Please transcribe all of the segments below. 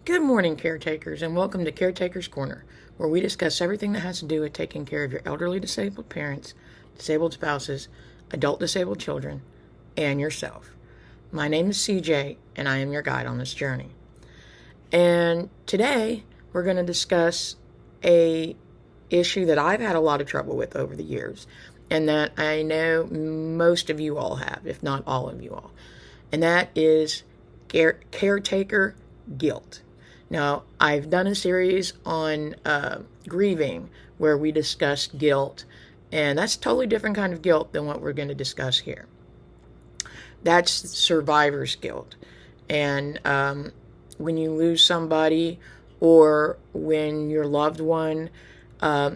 Good morning, caretakers, and welcome to Caretaker's Corner, where we discuss everything that has to do with taking care of your elderly disabled parents, disabled spouses, adult disabled children, and yourself. My name is CJ, and I am your guide on this journey. And today, we're going to discuss a issue that I've had a lot of trouble with over the years, and that I know most of you all have, if not all of you all. And that is caretaker guilt. Now, I've done a series on grieving where we discussed guilt, and that's a totally different kind of guilt than what we're going to discuss here. That's survivor's guilt. And when you lose somebody or when your loved one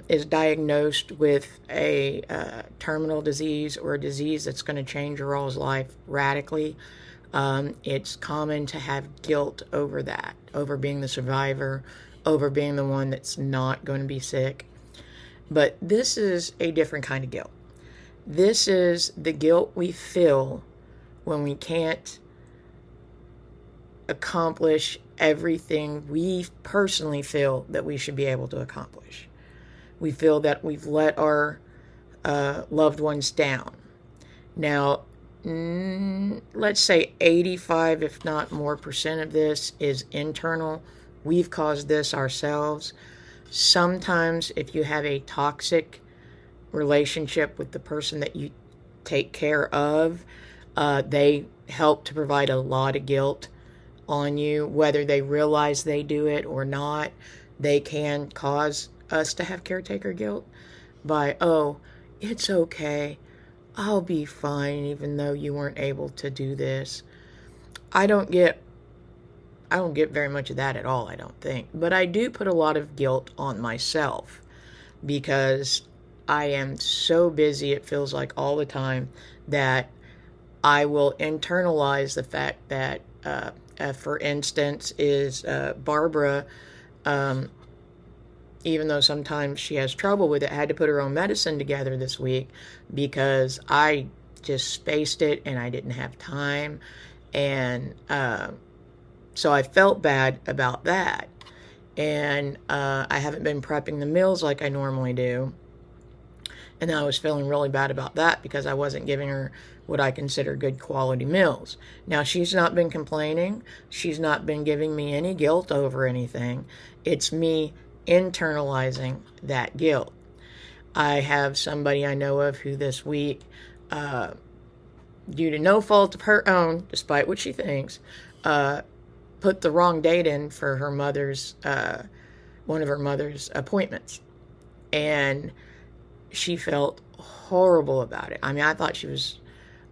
is diagnosed with a terminal disease or a disease that's going to change your all's life radically, it's common to have guilt over that, over being the survivor, over being the one that's not going to be sick. But this is a different kind of guilt. This is the guilt we feel when we can't accomplish everything we personally feel that we should be able to accomplish. We feel that we've let our loved ones down. Now, let's say 85, if not more percent of this is internal. We've caused this ourselves. Sometimes if you have a toxic relationship with the person that you take care of, they help to provide a lot of guilt on you, whether they realize they do it or not. They can cause us to have caretaker guilt by, oh, it's okay, I'll be fine even though you weren't able to do this. I don't get very much of that at all, I don't think. But I do put a lot of guilt on myself because I am so busy, it feels like all the time, that I will internalize the fact that, for instance, is Barbara, even though sometimes she has trouble with it, had to put her own medicine together this week because I just spaced it and I didn't have time. And so I felt bad about that. And I haven't been prepping the meals like I normally do. And I was feeling really bad about that because I wasn't giving her what I consider good quality meals. Now, she's not been complaining. She's not been giving me any guilt over anything. It's me internalizing that guilt. I have somebody I know of who this week, due to no fault of her own, despite what she thinks, put the wrong date in for her mother's, one of her mother's appointments. And she felt horrible about it. I mean, I thought she was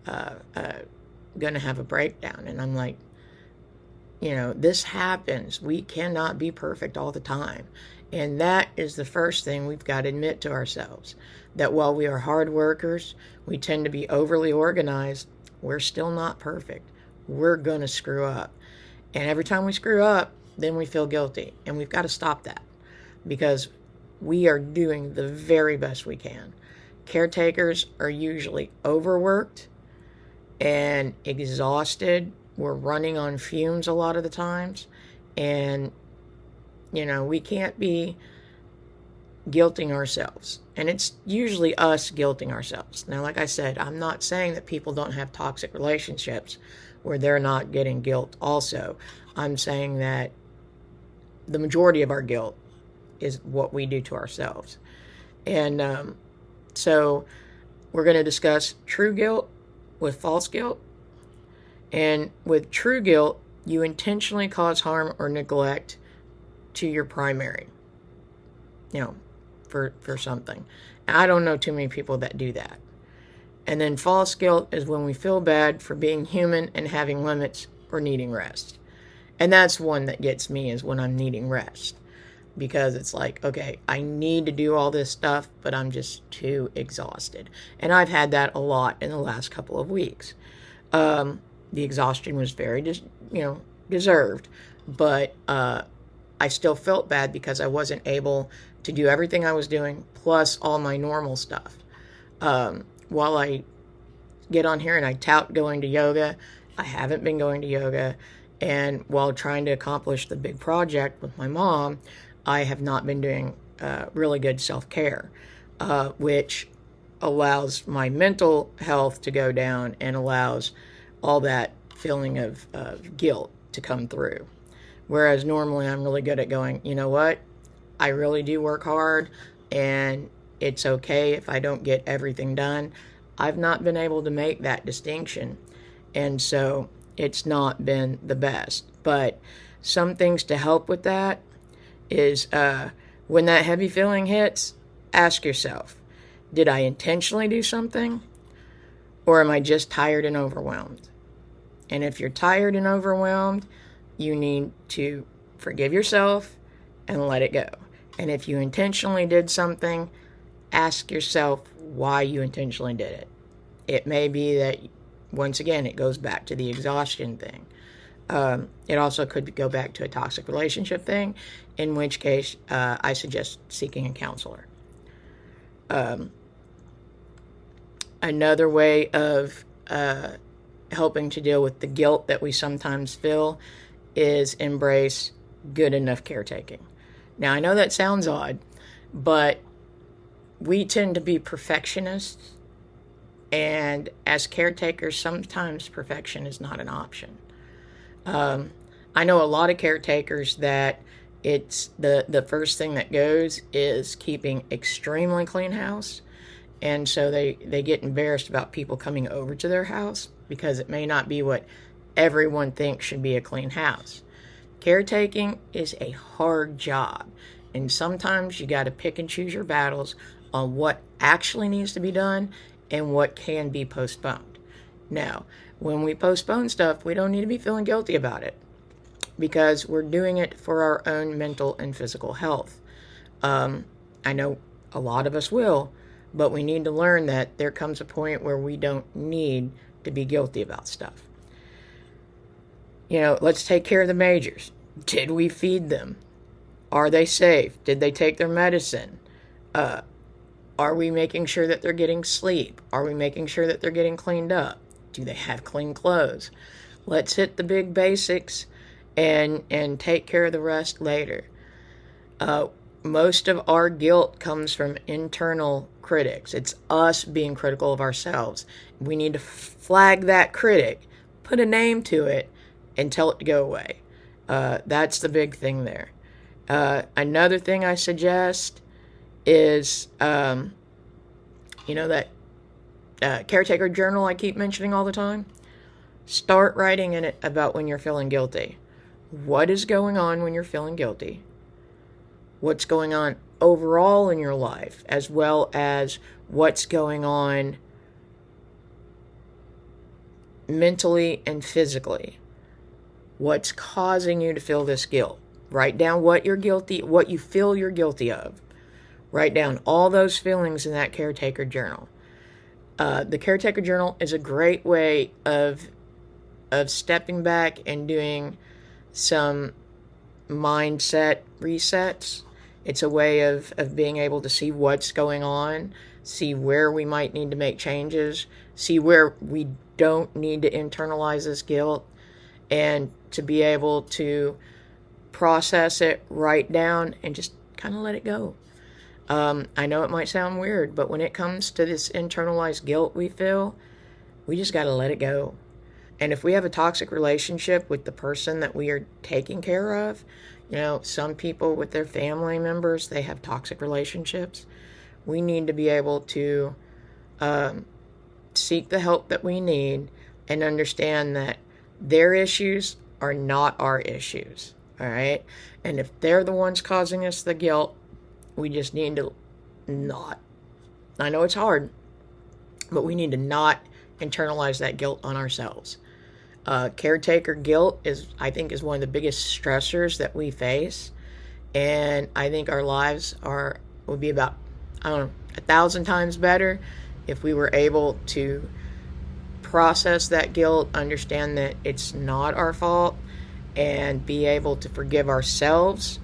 going to have a breakdown. And I'm like, this happens. We cannot be perfect all the time. And that is the first thing we've got to admit to ourselves, that while we are hard workers, we tend to be overly organized, we're still not perfect. We're going to screw up. And every time we screw up, then we feel guilty. And we've got to stop that because we are doing the very best we can. Caretakers are usually overworked and exhausted. We're running on fumes a lot of the times. And we can't be guilting ourselves. And it's usually us guilting ourselves. Now, like I said, I'm not saying that people don't have toxic relationships where they're not getting guilt also. I'm saying that the majority of our guilt is what we do to ourselves. And so we're going to discuss true guilt with false guilt. And with true guilt, you intentionally cause harm or neglect to your primary, for something. And I don't know too many people that do that. And then false guilt is when we feel bad for being human and having limits or needing rest. And that's one that gets me, is when I'm needing rest. Because it's like, okay, I need to do all this stuff, but I'm just too exhausted. And I've had that a lot in the last couple of weeks. The exhaustion was very, deserved. But I still felt bad because I wasn't able to do everything I was doing, plus all my normal stuff. While I get on here and I tout going to yoga, I haven't been going to yoga. And while trying to accomplish the big project with my mom, I have not been doing really good self-care, which allows my mental health to go down and allows all that feeling of guilt to come through. Whereas normally I'm really good at going, you know what? I really do work hard, and it's okay if I don't get everything done. I've not been able to make that distinction, and so it's not been the best. But some things to help with that is when that heavy feeling hits, ask yourself, did I intentionally do something, or am I just tired and overwhelmed? And if you're tired and overwhelmed, you need to forgive yourself and let it go. And if you intentionally did something, ask yourself why you intentionally did it. It may be that, once again, it goes back to the exhaustion thing. It also could go back to a toxic relationship thing, in which case I suggest seeking a counselor. Another way of helping to deal with the guilt that we sometimes feel is embrace good enough caretaking. Now, I know that sounds odd, but we tend to be perfectionists, and as caretakers, sometimes perfection is not an option. I know a lot of caretakers that it's the first thing that goes is keeping extremely clean house, and so they get embarrassed about people coming over to their house because it may not be what everyone thinks should be a clean house. Caretaking is a hard job, and sometimes you got to pick and choose your battles on what actually needs to be done and what can be postponed. Now, when we postpone stuff, we don't need to be feeling guilty about it because we're doing it for our own mental and physical health. I know a lot of us will, but we need to learn that there comes a point where we don't need to be guilty about stuff. You know, let's take care of the majors. Did we feed them? Are they safe? Did they take their medicine? Are we making sure that they're getting sleep? Are we making sure that they're getting cleaned up? Do they have clean clothes? Let's hit the big basics and take care of the rest later. Most of our guilt comes from internal critics. It's us being critical of ourselves. We need to flag that critic, put a name to it, and tell it to go away. That's the big thing there. Another thing I suggest is, that caretaker journal I keep mentioning all the time. Start writing in it about when you're feeling guilty. What is going on when you're feeling guilty? What's going on overall in your life, as well as what's going on mentally and physically. What's causing you to feel this guilt? Write down what you feel you're guilty of. Write down all those feelings in that caretaker journal. The caretaker journal is a great way of stepping back and doing some mindset resets. It's a way of being able to see what's going on, see where we might need to make changes, see where we don't need to internalize this guilt, and to be able to process it, write down, and just kind of let it go. I know it might sound weird, but when it comes to this internalized guilt we feel, we just got to let it go. And if we have a toxic relationship with the person that we are taking care of, some people with their family members, they have toxic relationships. We need to be able to seek the help that we need and understand that their issues are not our issues, all right? And if they're the ones causing us the guilt, we just need to not. I know it's hard, but we need to not internalize that guilt on ourselves. Caretaker guilt is one of the biggest stressors that we face, and I think our lives would be about 1,000 times better if we were able to process that guilt, understand that it's not our fault, and be able to forgive ourselves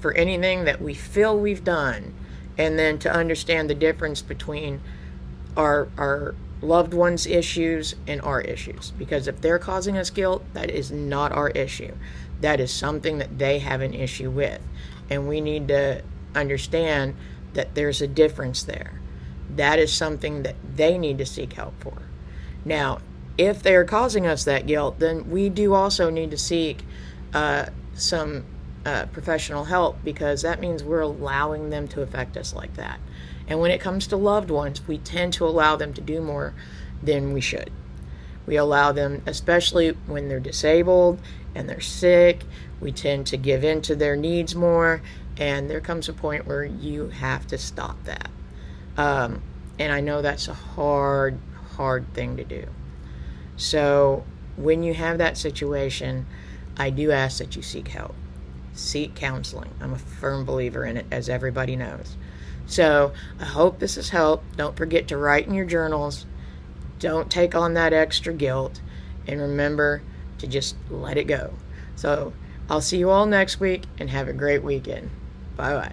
for anything that we feel we've done, and then to understand the difference between our loved ones' issues and our issues. Because if they're causing us guilt, that is not our issue. That is something that they have an issue with. And we need to understand that there's a difference there. That is something that they need to seek help for. Now, if they are causing us that guilt, then we do also need to seek some professional help, because that means we're allowing them to affect us like that. And when it comes to loved ones, we tend to allow them to do more than we should. We allow them, especially when they're disabled and they're sick, we tend to give in to their needs more, and there comes a point where you have to stop that. And I know that's a hard thing to do. So when you have that situation, I do ask that you seek help. Seek counseling. I'm a firm believer in it, as everybody knows. So I hope this has helped. Don't forget to write in your journals. Don't take on that extra guilt. And remember to just let it go. So I'll see you all next week, and have a great weekend. Bye-bye.